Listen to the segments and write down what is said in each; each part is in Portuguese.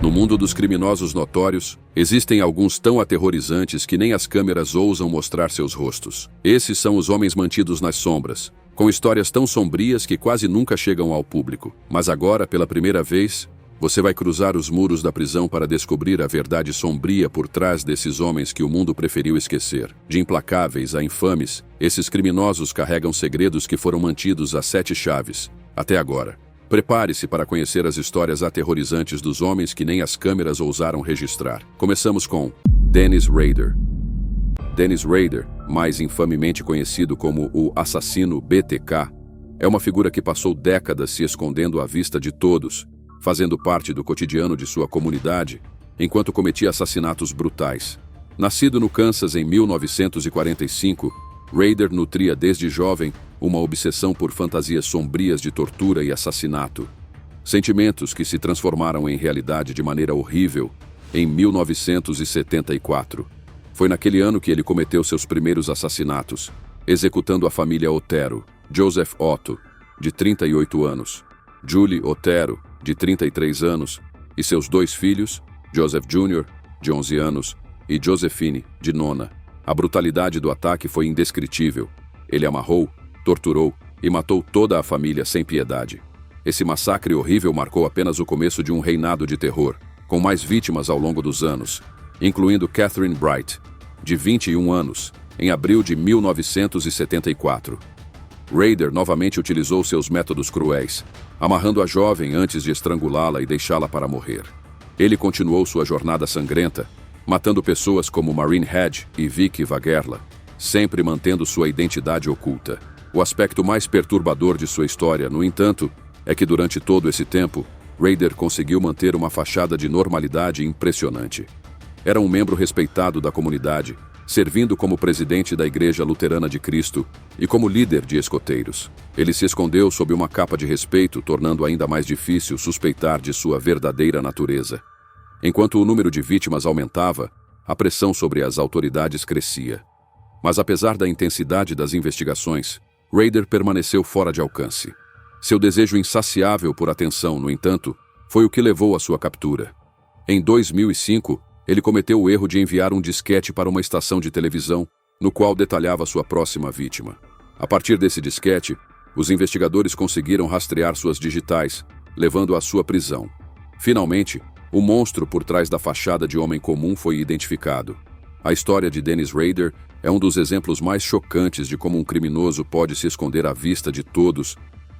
No mundo dos criminosos notórios, existem alguns tão aterrorizantes que nem as câmeras ousam mostrar seus rostos. Esses são os homens mantidos nas sombras, com histórias tão sombrias que quase nunca chegam ao público. Mas agora, pela primeira vez, você vai cruzar os muros da prisão para descobrir a verdade sombria por trás desses homens que o mundo preferiu esquecer. De implacáveis a infames, esses criminosos carregam segredos que foram mantidos a 7 chaves, até agora. Prepare-se para conhecer as histórias aterrorizantes dos homens que nem as câmeras ousaram registrar. Começamos com Dennis Rader. Dennis Rader, mais infamemente conhecido como o assassino BTK, é uma figura que passou décadas se escondendo à vista de todos, fazendo parte do cotidiano de sua comunidade, enquanto cometia assassinatos brutais. Nascido no Kansas em 1945, Rader nutria desde jovem uma obsessão por fantasias sombrias de tortura e assassinato. Sentimentos que se transformaram em realidade de maneira horrível em 1974. Foi naquele ano que ele cometeu seus primeiros assassinatos, executando a família Otero, Joseph Otto, de 38 anos, Julie Otero, de 33 anos, e seus 2 filhos, Joseph Jr., de 11 anos, e Josephine, de 9. A brutalidade do ataque foi indescritível. Ele amarrou, torturou e matou toda a família sem piedade. Esse massacre horrível marcou apenas o começo de um reinado de terror, com mais vítimas ao longo dos anos, incluindo Catherine Bright, de 21 anos, em abril de 1974. Rader novamente utilizou seus métodos cruéis, amarrando a jovem antes de estrangulá-la e deixá-la para morrer. Ele continuou sua jornada sangrenta, matando pessoas como Maureen Hedge e Vicky Vagerla, sempre mantendo sua identidade oculta. O aspecto mais perturbador de sua história, no entanto, é que durante todo esse tempo, Rader conseguiu manter uma fachada de normalidade impressionante. Era um membro respeitado da comunidade, servindo como presidente da Igreja Luterana de Cristo e como líder de escoteiros. Ele se escondeu sob uma capa de respeito, tornando ainda mais difícil suspeitar de sua verdadeira natureza. Enquanto o número de vítimas aumentava, a pressão sobre as autoridades crescia. Mas apesar da intensidade das investigações, Rader permaneceu fora de alcance. Seu desejo insaciável por atenção, no entanto, foi o que levou à sua captura. Em 2005, ele cometeu o erro de enviar um disquete para uma estação de televisão, no qual detalhava sua próxima vítima. A partir desse disquete, os investigadores conseguiram rastrear suas digitais, levando à sua prisão. Finalmente, o monstro por trás da fachada de homem comum foi identificado. A história de Dennis Rader é um dos exemplos mais chocantes de como um criminoso pode se esconder à vista de todos,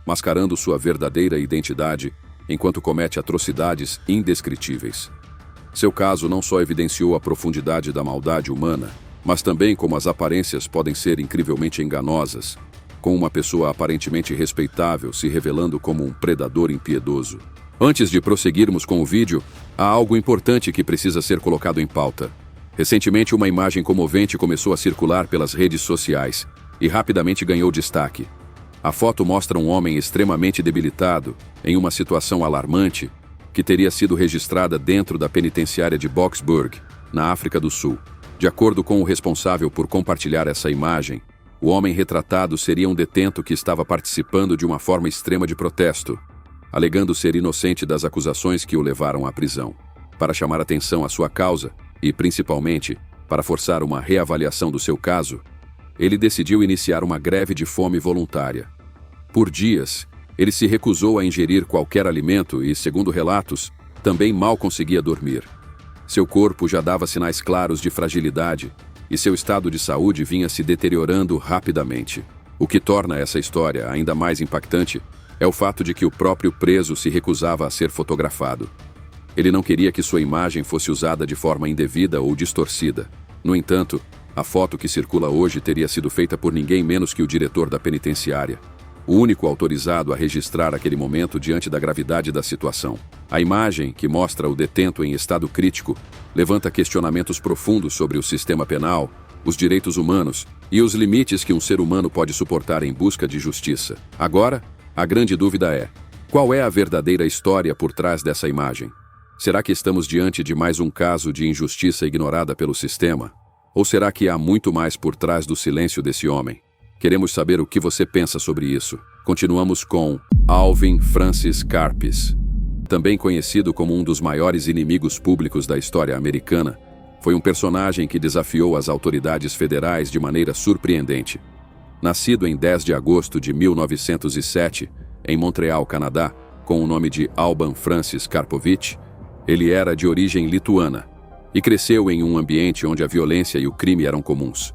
mascarando sua verdadeira identidade, enquanto comete atrocidades indescritíveis. Seu caso não só evidenciou a profundidade da maldade humana, mas também como as aparências podem ser incrivelmente enganosas, com uma pessoa aparentemente respeitável se revelando como um predador impiedoso. Antes de prosseguirmos com o vídeo, há algo importante que precisa ser colocado em pauta. Recentemente, uma imagem comovente começou a circular pelas redes sociais e rapidamente ganhou destaque. A foto mostra um homem extremamente debilitado, em uma situação alarmante, que teria sido registrada dentro da penitenciária de Boksburg, na África do Sul. De acordo com o responsável por compartilhar essa imagem, o homem retratado seria um detento que estava participando de uma forma extrema de protesto, alegando ser inocente das acusações que o levaram à prisão. Para chamar atenção à sua causa, e principalmente para forçar uma reavaliação do seu caso, ele decidiu iniciar uma greve de fome voluntária. Por dias, ele se recusou a ingerir qualquer alimento e, segundo relatos, também mal conseguia dormir. Seu corpo já dava sinais claros de fragilidade e seu estado de saúde vinha se deteriorando rapidamente. O que torna essa história ainda mais impactante é o fato de que o próprio preso se recusava a ser fotografado. Ele não queria que sua imagem fosse usada de forma indevida ou distorcida. No entanto, a foto que circula hoje teria sido feita por ninguém menos que o diretor da penitenciária, o único autorizado a registrar aquele momento diante da gravidade da situação. A imagem, que mostra o detento em estado crítico, levanta questionamentos profundos sobre o sistema penal, os direitos humanos e os limites que um ser humano pode suportar em busca de justiça. Agora, a grande dúvida é: qual é a verdadeira história por trás dessa imagem? Será que estamos diante de mais um caso de injustiça ignorada pelo sistema? Ou será que há muito mais por trás do silêncio desse homem? Queremos saber o que você pensa sobre isso. Continuamos com Alvin Francis Karpis. Também conhecido como um dos maiores inimigos públicos da história americana, foi um personagem que desafiou as autoridades federais de maneira surpreendente. Nascido em 10 de agosto de 1907, em Montreal, Canadá, com o nome de Alban Francis Karpovich, ele era de origem lituana e cresceu em um ambiente onde a violência e o crime eram comuns.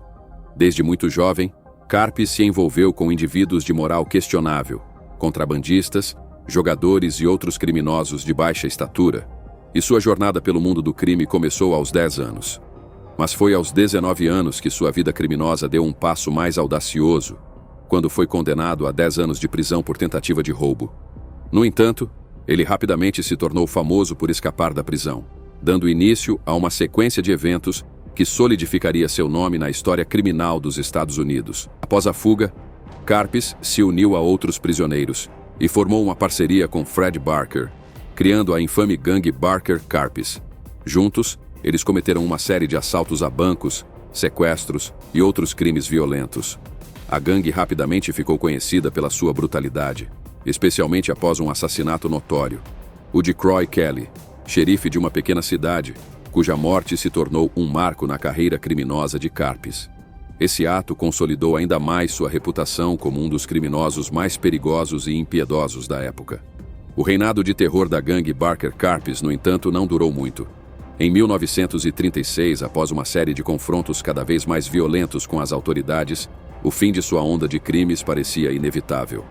Desde muito jovem, Karpis se envolveu com indivíduos de moral questionável, contrabandistas, jogadores e outros criminosos de baixa estatura, e sua jornada pelo mundo do crime começou aos 10 anos. Mas foi aos 19 anos que sua vida criminosa deu um passo mais audacioso, quando foi condenado a 10 anos de prisão por tentativa de roubo. No entanto, ele rapidamente se tornou famoso por escapar da prisão, dando início a uma sequência de eventos que solidificaria seu nome na história criminal dos Estados Unidos. Após a fuga, Karpis se uniu a outros prisioneiros e formou uma parceria com Fred Barker, criando a infame gangue Barker-Karpis. Juntos, eles cometeram uma série de assaltos a bancos, sequestros e outros crimes violentos. A gangue rapidamente ficou conhecida pela sua brutalidade, especialmente após um assassinato notório, o de Croy Kelly, xerife de uma pequena cidade, cuja morte se tornou um marco na carreira criminosa de Karpis. Esse ato consolidou ainda mais sua reputação como um dos criminosos mais perigosos e impiedosos da época. O reinado de terror da gangue Barker-Karpis, no entanto, não durou muito. Em 1936, após uma série de confrontos cada vez mais violentos com as autoridades, o fim de sua onda de crimes parecia inevitável.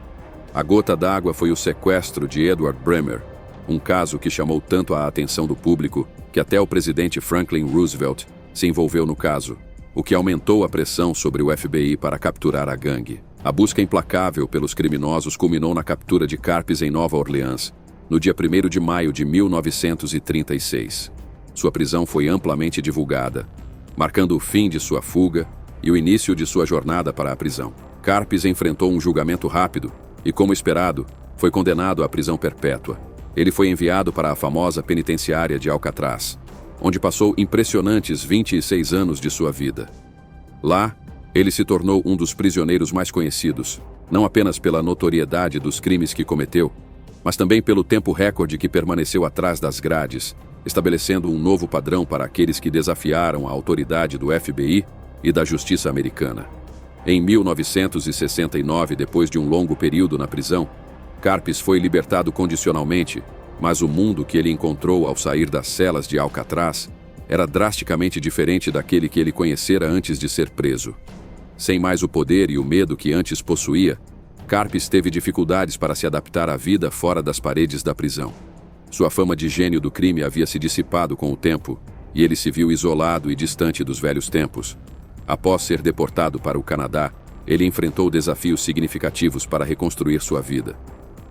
A gota d'água foi o sequestro de Edward Bremer, um caso que chamou tanto a atenção do público que até o presidente Franklin Roosevelt se envolveu no caso, o que aumentou a pressão sobre o FBI para capturar a gangue. A busca implacável pelos criminosos culminou na captura de Karpis em Nova Orleans, no dia 1º de maio de 1936. Sua prisão foi amplamente divulgada, marcando o fim de sua fuga e o início de sua jornada para a prisão. Karpis enfrentou um julgamento rápido e, como esperado, foi condenado à prisão perpétua. Ele foi enviado para a famosa penitenciária de Alcatraz, onde passou impressionantes 26 anos de sua vida. Lá, ele se tornou um dos prisioneiros mais conhecidos, não apenas pela notoriedade dos crimes que cometeu, mas também pelo tempo recorde que permaneceu atrás das grades, estabelecendo um novo padrão para aqueles que desafiaram a autoridade do FBI e da justiça americana. Em 1969, depois de um longo período na prisão, Karpis foi libertado condicionalmente, mas o mundo que ele encontrou ao sair das celas de Alcatraz era drasticamente diferente daquele que ele conhecera antes de ser preso. Sem mais o poder e o medo que antes possuía, Karpis teve dificuldades para se adaptar à vida fora das paredes da prisão. Sua fama de gênio do crime havia se dissipado com o tempo, e ele se viu isolado e distante dos velhos tempos. Após ser deportado para o Canadá, ele enfrentou desafios significativos para reconstruir sua vida.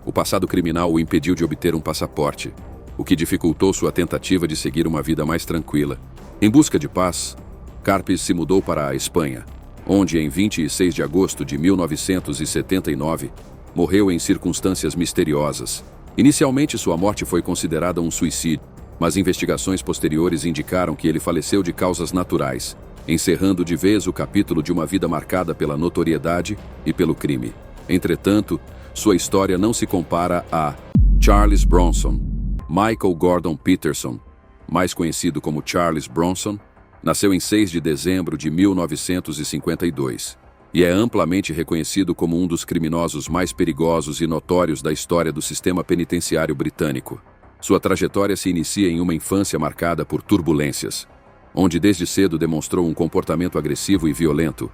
O passado criminal o impediu de obter um passaporte, o que dificultou sua tentativa de seguir uma vida mais tranquila. Em busca de paz, Karpis se mudou para a Espanha, onde, em 26 de agosto de 1979, morreu em circunstâncias misteriosas. Inicialmente, sua morte foi considerada um suicídio, mas investigações posteriores indicaram que ele faleceu de causas naturais, encerrando de vez o capítulo de uma vida marcada pela notoriedade e pelo crime. Entretanto, sua história não se compara a Charles Bronson. Michael Gordon Peterson, mais conhecido como Charles Bronson, nasceu em 6 de dezembro de 1952 e é amplamente reconhecido como um dos criminosos mais perigosos e notórios da história do sistema penitenciário britânico. Sua trajetória se inicia em uma infância marcada por turbulências, onde desde cedo demonstrou um comportamento agressivo e violento.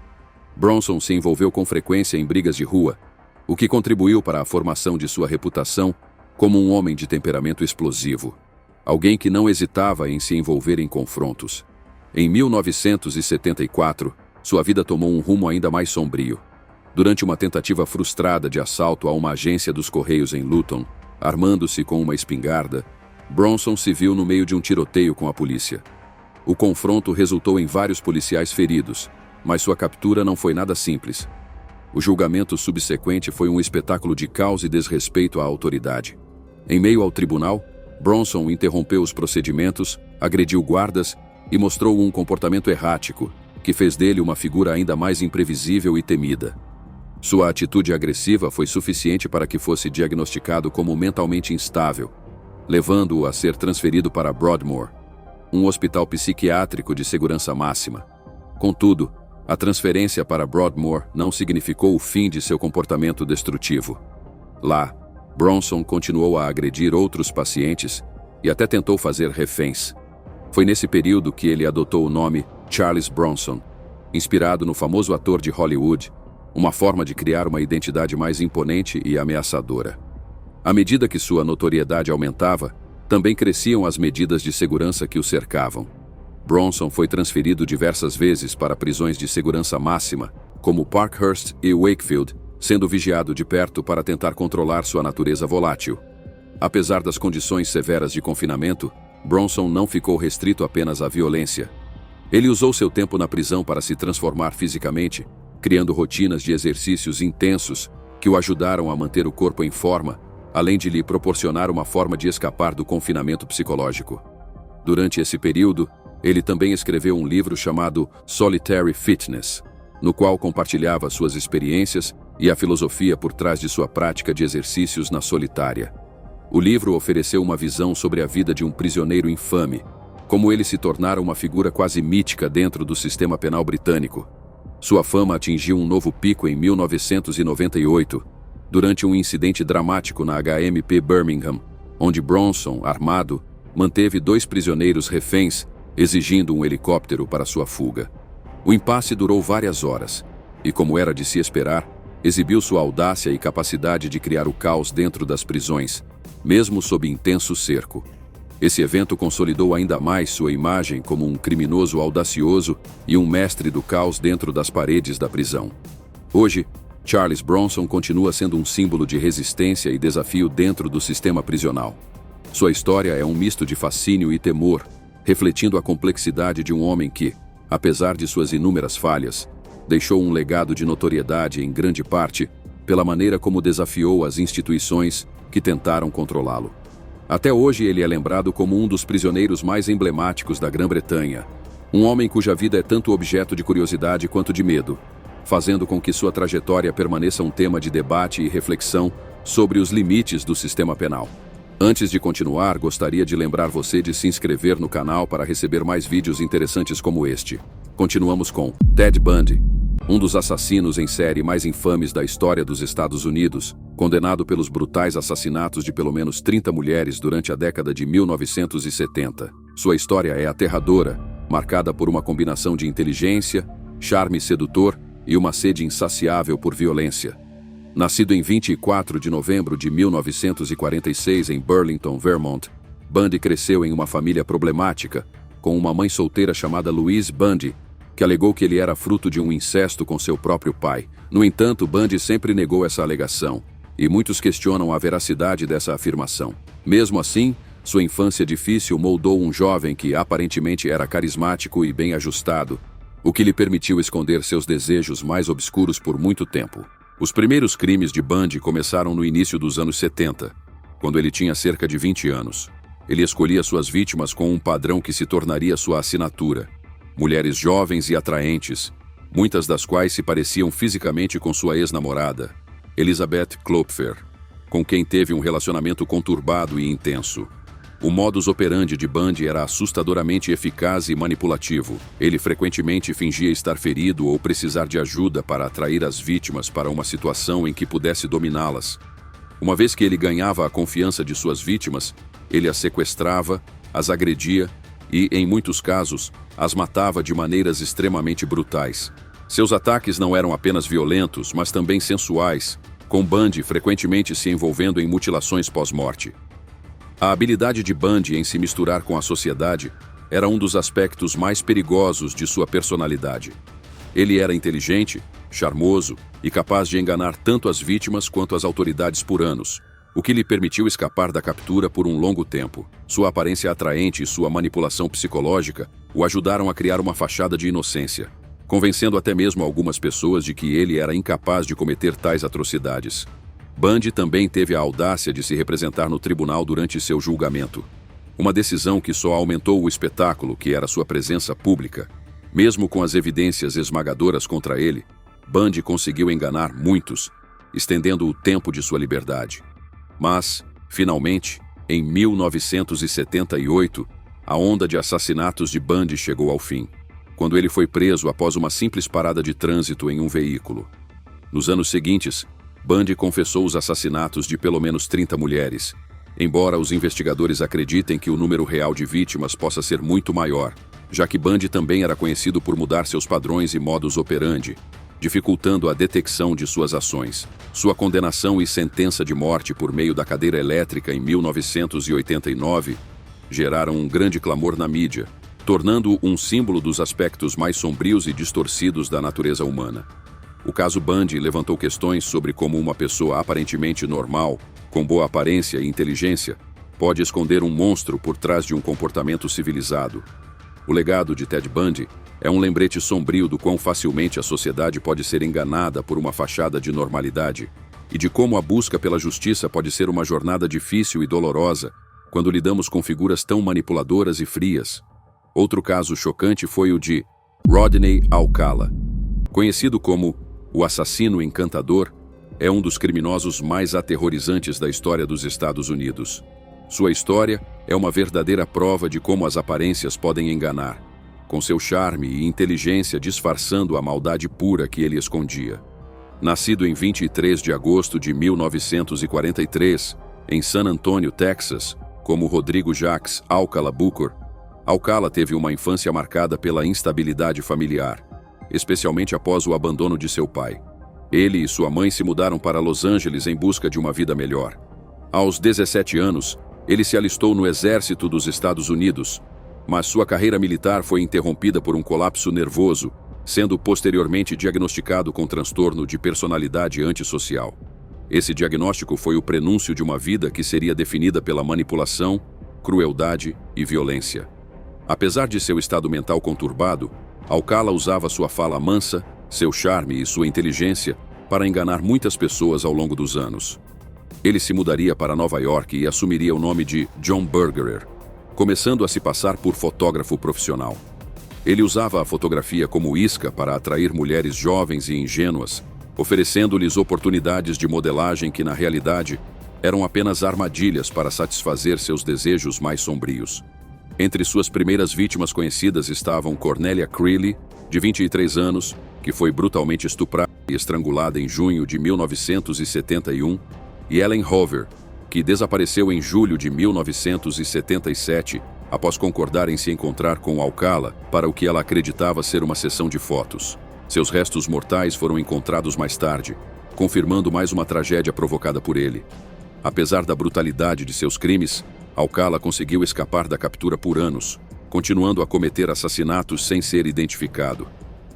Bronson se envolveu com frequência em brigas de rua, o que contribuiu para a formação de sua reputação como um homem de temperamento explosivo, alguém que não hesitava em se envolver em confrontos. Em 1974, sua vida tomou um rumo ainda mais sombrio. Durante uma tentativa frustrada de assalto a uma agência dos Correios em Luton, armando-se com uma espingarda, Bronson se viu no meio de um tiroteio com a polícia. O confronto resultou em vários policiais feridos, mas sua captura não foi nada simples. O julgamento subsequente foi um espetáculo de caos e desrespeito à autoridade. Em meio ao tribunal, Bronson interrompeu os procedimentos, agrediu guardas e mostrou um comportamento errático, que fez dele uma figura ainda mais imprevisível e temida. Sua atitude agressiva foi suficiente para que fosse diagnosticado como mentalmente instável, levando-o a ser transferido para Broadmoor, um hospital psiquiátrico de segurança máxima. Contudo, a transferência para Broadmoor não significou o fim de seu comportamento destrutivo. Lá, Bronson continuou a agredir outros pacientes e até tentou fazer reféns. Foi nesse período que ele adotou o nome Charles Bronson, inspirado no famoso ator de Hollywood, uma forma de criar uma identidade mais imponente e ameaçadora. À medida que sua notoriedade aumentava, também cresciam as medidas de segurança que o cercavam. Bronson foi transferido diversas vezes para prisões de segurança máxima, como Parkhurst e Wakefield, sendo vigiado de perto para tentar controlar sua natureza volátil. Apesar das condições severas de confinamento, Bronson não ficou restrito apenas à violência. Ele usou seu tempo na prisão para se transformar fisicamente, criando rotinas de exercícios intensos que o ajudaram a manter o corpo em forma, além de lhe proporcionar uma forma de escapar do confinamento psicológico. Durante esse período, ele também escreveu um livro chamado Solitary Fitness, no qual compartilhava suas experiências e a filosofia por trás de sua prática de exercícios na solitária. O livro ofereceu uma visão sobre a vida de um prisioneiro infame, como ele se tornara uma figura quase mítica dentro do sistema penal britânico. Sua fama atingiu um novo pico em 1998, durante um incidente dramático na HMP Birmingham, onde Bronson, armado, manteve 2 prisioneiros reféns, exigindo um helicóptero para sua fuga. O impasse durou várias horas, e como era de se esperar, exibiu sua audácia e capacidade de criar o caos dentro das prisões, mesmo sob intenso cerco. Esse evento consolidou ainda mais sua imagem como um criminoso audacioso e um mestre do caos dentro das paredes da prisão. Hoje, Charles Bronson continua sendo um símbolo de resistência e desafio dentro do sistema prisional. Sua história é um misto de fascínio e temor, refletindo a complexidade de um homem que, apesar de suas inúmeras falhas, deixou um legado de notoriedade em grande parte pela maneira como desafiou as instituições que tentaram controlá-lo. Até hoje ele é lembrado como um dos prisioneiros mais emblemáticos da Grã-Bretanha, um homem cuja vida é tanto objeto de curiosidade quanto de medo, fazendo com que sua trajetória permaneça um tema de debate e reflexão sobre os limites do sistema penal. Antes de continuar, gostaria de lembrar você de se inscrever no canal para receber mais vídeos interessantes como este. Continuamos com Ted Bundy, um dos assassinos em série mais infames da história dos Estados Unidos, condenado pelos brutais assassinatos de pelo menos 30 mulheres durante a década de 1970. Sua história é aterradora, marcada por uma combinação de inteligência, charme sedutor e uma sede insaciável por violência. Nascido em 24 de novembro de 1946 em Burlington, Vermont, Bundy cresceu em uma família problemática, com uma mãe solteira chamada Louise Bundy, que alegou que ele era fruto de um incesto com seu próprio pai. No entanto, Bundy sempre negou essa alegação, e muitos questionam a veracidade dessa afirmação. Mesmo assim, sua infância difícil moldou um jovem que aparentemente era carismático e bem ajustado, o que lhe permitiu esconder seus desejos mais obscuros por muito tempo. Os primeiros crimes de Bundy começaram no início dos anos 70, quando ele tinha cerca de 20 anos. Ele escolhia suas vítimas com um padrão que se tornaria sua assinatura: mulheres jovens e atraentes, muitas das quais se pareciam fisicamente com sua ex-namorada, Elizabeth Klopfer, com quem teve um relacionamento conturbado e intenso. O modus operandi de Bundy era assustadoramente eficaz e manipulativo. Ele frequentemente fingia estar ferido ou precisar de ajuda para atrair as vítimas para uma situação em que pudesse dominá-las. Uma vez que ele ganhava a confiança de suas vítimas, ele as sequestrava, as agredia e, em muitos casos, as matava de maneiras extremamente brutais. Seus ataques não eram apenas violentos, mas também sensuais, com Bundy frequentemente se envolvendo em mutilações pós-morte. A habilidade de Bundy em se misturar com a sociedade era um dos aspectos mais perigosos de sua personalidade. Ele era inteligente, charmoso e capaz de enganar tanto as vítimas quanto as autoridades por anos, o que lhe permitiu escapar da captura por um longo tempo. Sua aparência atraente e sua manipulação psicológica o ajudaram a criar uma fachada de inocência, convencendo até mesmo algumas pessoas de que ele era incapaz de cometer tais atrocidades. Bundy também teve a audácia de se representar no tribunal durante seu julgamento. Uma decisão que só aumentou o espetáculo que era sua presença pública. Mesmo com as evidências esmagadoras contra ele, Bundy conseguiu enganar muitos, estendendo o tempo de sua liberdade. Mas, finalmente, Em 1978, a onda de assassinatos de Bundy chegou ao fim, quando ele foi preso após uma simples parada de trânsito em um veículo. Nos anos seguintes, Bundy confessou os assassinatos de pelo menos 30 mulheres, embora os investigadores acreditem que o número real de vítimas possa ser muito maior, já que Bundy também era conhecido por mudar seus padrões e modus operandi, dificultando a detecção de suas ações. Sua condenação e sentença de morte por meio da cadeira elétrica em 1989 geraram um grande clamor na mídia, tornando-o um símbolo dos aspectos mais sombrios e distorcidos da natureza humana. O caso Bundy levantou questões sobre como uma pessoa aparentemente normal, com boa aparência e inteligência, pode esconder um monstro por trás de um comportamento civilizado. O legado de Ted Bundy é um lembrete sombrio do quão facilmente a sociedade pode ser enganada por uma fachada de normalidade e de como a busca pela justiça pode ser uma jornada difícil e dolorosa quando lidamos com figuras tão manipuladoras e frias. Outro caso chocante foi o de Rodney Alcala. Conhecido como o assassino encantador, é um dos criminosos mais aterrorizantes da história dos Estados Unidos. Sua história é uma verdadeira prova de como as aparências podem enganar, com seu charme e inteligência disfarçando a maldade pura que ele escondia. Nascido em 23 de agosto de 1943, em San Antonio, Texas, como Rodrigo Jacques Alcala Bucor, Alcala teve uma infância marcada pela instabilidade familiar, especialmente após o abandono de seu pai. Ele e sua mãe se mudaram para Los Angeles em busca de uma vida melhor. Aos 17 anos, ele se alistou no Exército dos Estados Unidos, mas sua carreira militar foi interrompida por um colapso nervoso, sendo posteriormente diagnosticado com transtorno de personalidade antissocial. Esse diagnóstico foi o prenúncio de uma vida que seria definida pela manipulação, crueldade e violência. Apesar de seu estado mental conturbado, Alcala usava sua fala mansa, seu charme e sua inteligência para enganar muitas pessoas ao longo dos anos. Ele se mudaria para Nova York e assumiria o nome de John Bergerer, começando a se passar por fotógrafo profissional. Ele usava a fotografia como isca para atrair mulheres jovens e ingênuas, oferecendo-lhes oportunidades de modelagem que, na realidade, eram apenas armadilhas para satisfazer seus desejos mais sombrios. Entre suas primeiras vítimas conhecidas estavam Cornelia Creeley, de 23 anos, que foi brutalmente estuprada e estrangulada em junho de 1971, e Ellen Hoover, que desapareceu em julho de 1977, após concordar em se encontrar com Alcala para o que ela acreditava ser uma sessão de fotos. Seus restos mortais foram encontrados mais tarde, confirmando mais uma tragédia provocada por ele. Apesar da brutalidade de seus crimes, Alcala conseguiu escapar da captura por anos, continuando a cometer assassinatos sem ser identificado.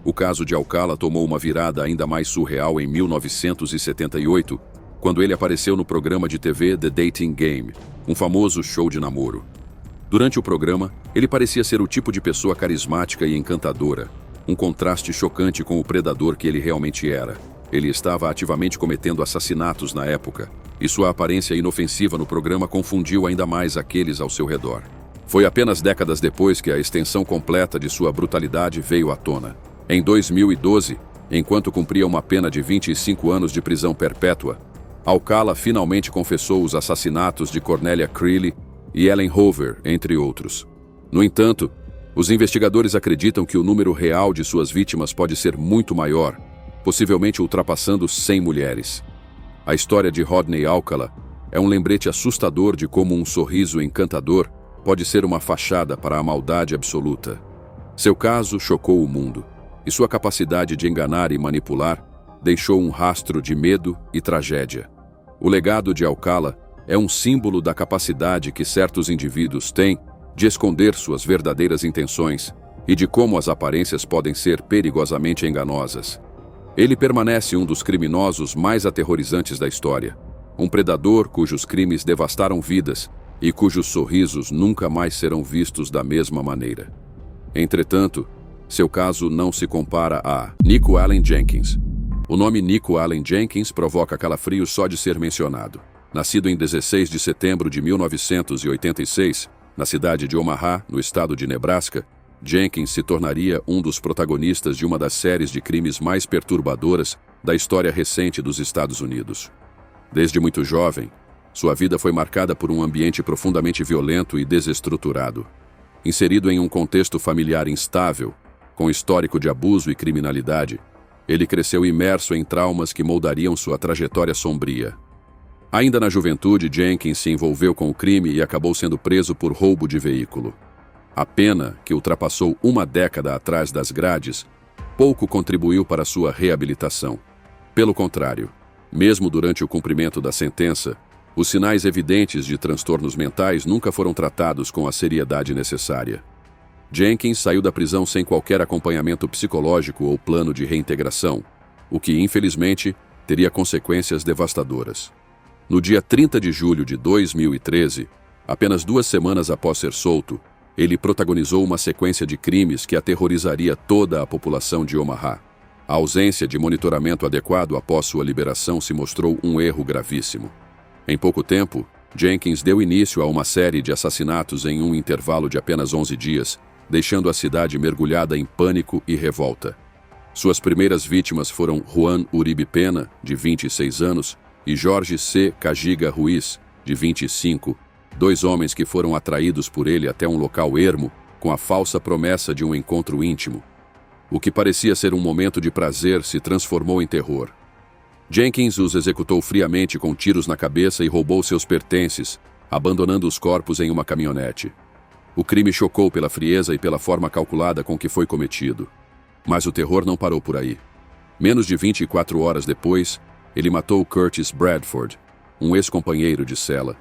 O caso de Alcala tomou uma virada ainda mais surreal em 1978, quando ele apareceu no programa de TV The Dating Game, um famoso show de namoro. Durante o programa, ele parecia ser o tipo de pessoa carismática e encantadora, um contraste chocante com o predador que ele realmente era. Ele estava ativamente cometendo assassinatos na época, e sua aparência inofensiva no programa confundiu ainda mais aqueles ao seu redor. Foi apenas décadas depois que a extensão completa de sua brutalidade veio à tona. Em 2012, enquanto cumpria uma pena de 25 anos de prisão perpétua, Alcala finalmente confessou os assassinatos de Cornelia Creeley e Ellen Hoover, entre outros. No entanto, os investigadores acreditam que o número real de suas vítimas pode ser muito maior, possivelmente ultrapassando 100 mulheres. A história de Rodney Alcala é um lembrete assustador de como um sorriso encantador pode ser uma fachada para a maldade absoluta. Seu caso chocou o mundo, e sua capacidade de enganar e manipular deixou um rastro de medo e tragédia. O legado de Alcala é um símbolo da capacidade que certos indivíduos têm de esconder suas verdadeiras intenções e de como as aparências podem ser perigosamente enganosas. Ele permanece um dos criminosos mais aterrorizantes da história, um predador cujos crimes devastaram vidas e cujos sorrisos nunca mais serão vistos da mesma maneira. Entretanto, seu caso não se compara a Nico Allen Jenkins. O nome Nico Allen Jenkins provoca calafrios só de ser mencionado. Nascido em 16 de setembro de 1986, na cidade de Omaha, no estado de Nebraska, Jenkins se tornaria um dos protagonistas de uma das séries de crimes mais perturbadoras da história recente dos Estados Unidos. Desde muito jovem, Sua vida foi marcada por um ambiente profundamente violento e desestruturado. Inserido em um contexto familiar instável, com histórico de abuso e criminalidade, ele cresceu imerso em traumas que moldariam sua trajetória sombria. Ainda na juventude, Jenkins se envolveu com o crime e acabou sendo preso por roubo de veículo. A pena, que ultrapassou uma década atrás das grades, pouco contribuiu para sua reabilitação. Pelo contrário, mesmo durante o cumprimento da sentença, os sinais evidentes de transtornos mentais nunca foram tratados com a seriedade necessária. Jenkins saiu da prisão sem qualquer acompanhamento psicológico ou plano de reintegração, o que, infelizmente, teria consequências devastadoras. No dia 30 de julho de 2013, apenas 2 semanas após ser solto, ele protagonizou uma sequência de crimes que aterrorizaria toda a população de Omaha. A ausência de monitoramento adequado após sua liberação se mostrou um erro gravíssimo. Em pouco tempo, Jenkins deu início a uma série de assassinatos em um intervalo de apenas 11 dias, deixando a cidade mergulhada em pânico e revolta. Suas primeiras vítimas foram Juan Uribe Pena, de 26 anos, e Jorge C. Cajiga Ruiz, de 25, 2 homens que foram atraídos por ele até um local ermo com a falsa promessa de um encontro íntimo. O que parecia ser um momento de prazer se transformou em terror. Jenkins os executou friamente com tiros na cabeça e roubou seus pertences, abandonando os corpos em uma caminhonete. O crime chocou pela frieza e pela forma calculada com que foi cometido. Mas o terror não parou por aí. Menos de 24 horas depois, ele matou Curtis Bradford, um ex-companheiro de cela.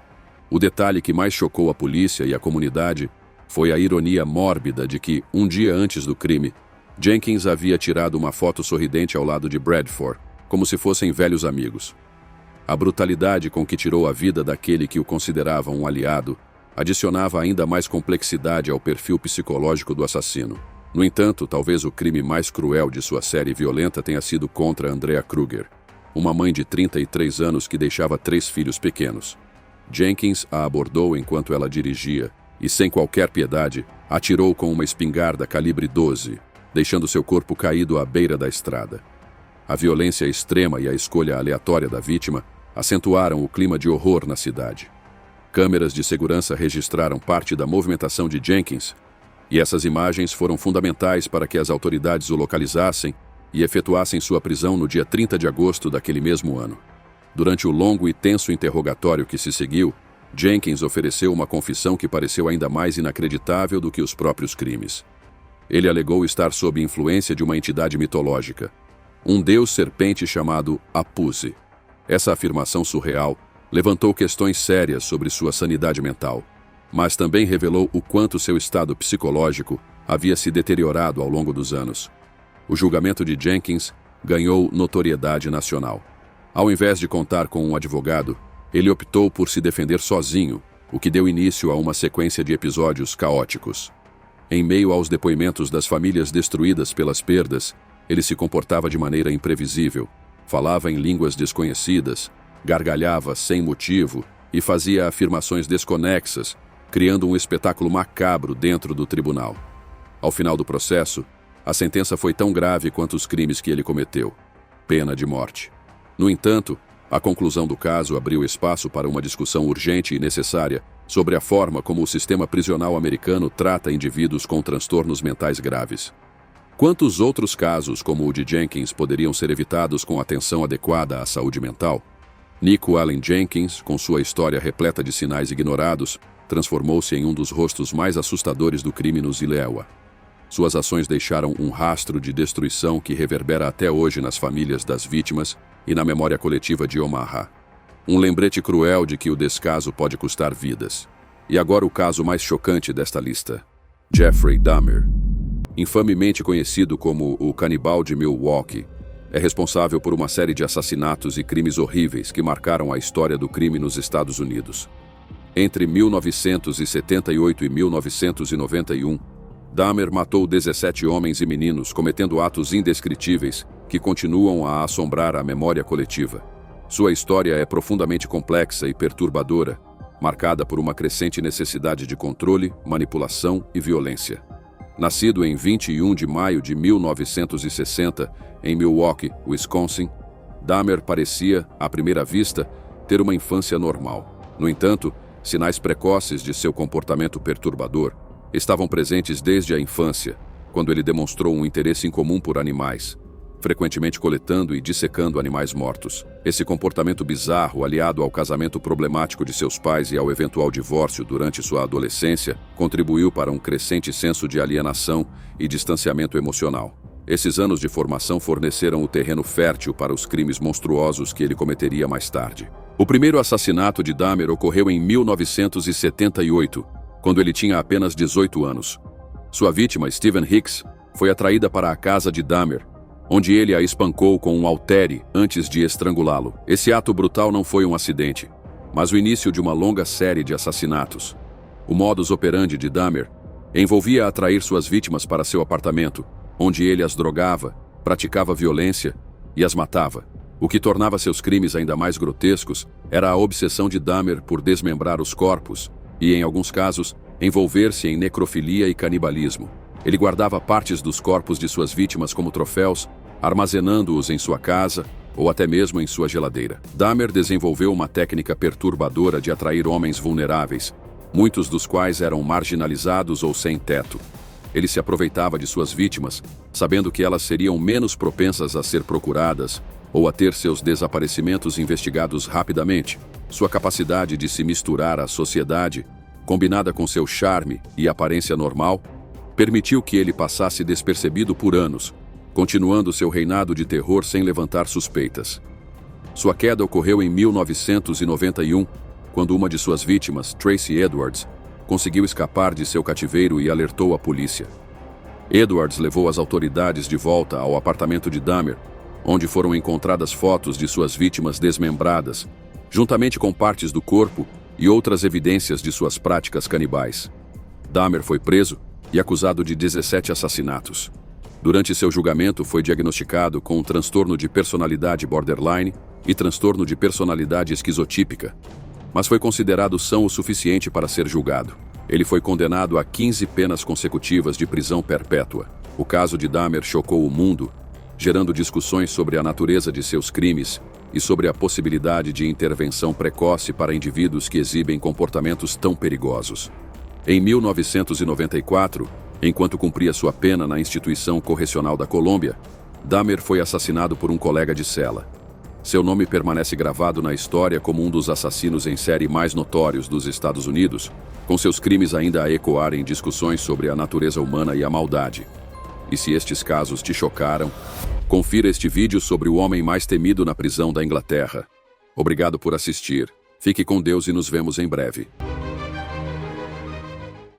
O detalhe que mais chocou a polícia e a comunidade foi a ironia mórbida de que, um dia antes do crime, Jenkins havia tirado uma foto sorridente ao lado de Bradford, como se fossem velhos amigos. A brutalidade com que tirou a vida daquele que o considerava um aliado adicionava ainda mais complexidade ao perfil psicológico do assassino. No entanto, talvez o crime mais cruel de sua série violenta tenha sido contra Andrea Kruger, uma mãe de 33 anos que deixava 3 filhos pequenos. Jenkins a abordou enquanto ela dirigia e, sem qualquer piedade, atirou com uma espingarda calibre 12, deixando seu corpo caído à beira da estrada. A violência extrema e a escolha aleatória da vítima acentuaram o clima de horror na cidade. Câmeras de segurança registraram parte da movimentação de Jenkins, e essas imagens foram fundamentais para que as autoridades o localizassem e efetuassem sua prisão no dia 30 de agosto daquele mesmo ano. Durante o longo e tenso interrogatório que se seguiu, Jenkins ofereceu uma confissão que pareceu ainda mais inacreditável do que os próprios crimes. Ele alegou estar sob influência de uma entidade mitológica, um deus serpente chamado Apuzi. Essa afirmação surreal levantou questões sérias sobre sua sanidade mental, mas também revelou o quanto seu estado psicológico havia se deteriorado ao longo dos anos. O julgamento de Jenkins ganhou notoriedade nacional. Ao invés de contar com um advogado, ele optou por se defender sozinho, o que deu início a uma sequência de episódios caóticos. Em meio aos depoimentos das famílias destruídas pelas perdas, ele se comportava de maneira imprevisível, falava em línguas desconhecidas, gargalhava sem motivo e fazia afirmações desconexas, criando um espetáculo macabro dentro do tribunal. Ao final do processo, a sentença foi tão grave quanto os crimes que ele cometeu: pena de morte. No entanto, a conclusão do caso abriu espaço para uma discussão urgente e necessária sobre a forma como o sistema prisional americano trata indivíduos com transtornos mentais graves. Quantos outros casos como o de Jenkins poderiam ser evitados com atenção adequada à saúde mental? Nico Allen Jenkins, com sua história repleta de sinais ignorados, transformou-se em um dos rostos mais assustadores do crime no Iowa. Suas ações deixaram um rastro de destruição que reverbera até hoje nas famílias das vítimas e na memória coletiva de Omaha. Um lembrete cruel de que o descaso pode custar vidas. E agora o caso mais chocante desta lista: Jeffrey Dahmer. Infamemente conhecido como o Canibal de Milwaukee, é responsável por uma série de assassinatos e crimes horríveis que marcaram a história do crime nos Estados Unidos. Entre 1978 e 1991, Dahmer matou 17 homens e meninos, cometendo atos indescritíveis que continuam a assombrar a memória coletiva. Sua história é profundamente complexa e perturbadora, marcada por uma crescente necessidade de controle, manipulação e violência. Nascido em 21 de maio de 1960, em Milwaukee, Wisconsin, Dahmer parecia, à primeira vista, ter uma infância normal. No entanto, sinais precoces de seu comportamento perturbador estavam presentes desde a infância, quando ele demonstrou um interesse incomum por animais, frequentemente coletando e dissecando animais mortos. Esse comportamento bizarro, aliado ao casamento problemático de seus pais e ao eventual divórcio durante sua adolescência, contribuiu para um crescente senso de alienação e distanciamento emocional. Esses anos de formação forneceram o terreno fértil para os crimes monstruosos que ele cometeria mais tarde. O primeiro assassinato de Dahmer ocorreu em 1978, quando ele tinha apenas 18 anos. Sua vítima, Steven Hicks, foi atraída para a casa de Dahmer, onde ele a espancou com um haltere antes de estrangulá-lo. Esse ato brutal não foi um acidente, mas o início de uma longa série de assassinatos. O modus operandi de Dahmer envolvia atrair suas vítimas para seu apartamento, onde ele as drogava, praticava violência e as matava. O que tornava seus crimes ainda mais grotescos era a obsessão de Dahmer por desmembrar os corpos e, em alguns casos, envolver-se em necrofilia e canibalismo. Ele guardava partes dos corpos de suas vítimas como troféus, armazenando-os em sua casa ou até mesmo em sua geladeira. Dahmer desenvolveu uma técnica perturbadora de atrair homens vulneráveis, muitos dos quais eram marginalizados ou sem teto. Ele se aproveitava de suas vítimas, sabendo que elas seriam menos propensas a ser procuradas ou a ter seus desaparecimentos investigados rapidamente. Sua capacidade de se misturar à sociedade, combinada com seu charme e aparência normal, permitiu que ele passasse despercebido por anos, continuando seu reinado de terror sem levantar suspeitas. Sua queda ocorreu em 1991, quando uma de suas vítimas, Tracy Edwards, conseguiu escapar de seu cativeiro e alertou a polícia. Edwards levou as autoridades de volta ao apartamento de Dahmer, onde foram encontradas fotos de suas vítimas desmembradas, juntamente com partes do corpo e outras evidências de suas práticas canibais. Dahmer foi preso e acusado de 17 assassinatos. Durante seu julgamento, foi diagnosticado com um transtorno de personalidade borderline e transtorno de personalidade esquizotípica, mas foi considerado são o suficiente para ser julgado. Ele foi condenado a 15 penas consecutivas de prisão perpétua. O caso de Dahmer chocou o mundo, gerando discussões sobre a natureza de seus crimes e sobre a possibilidade de intervenção precoce para indivíduos que exibem comportamentos tão perigosos. Em 1994, enquanto cumpria sua pena na instituição correcional da Colômbia, Dahmer foi assassinado por um colega de cela. Seu nome permanece gravado na história como um dos assassinos em série mais notórios dos Estados Unidos, com seus crimes ainda a ecoarem discussões sobre a natureza humana e a maldade. E se estes casos te chocaram, confira este vídeo sobre o homem mais temido na prisão da Inglaterra. Obrigado por assistir. Fique com Deus e nos vemos em breve.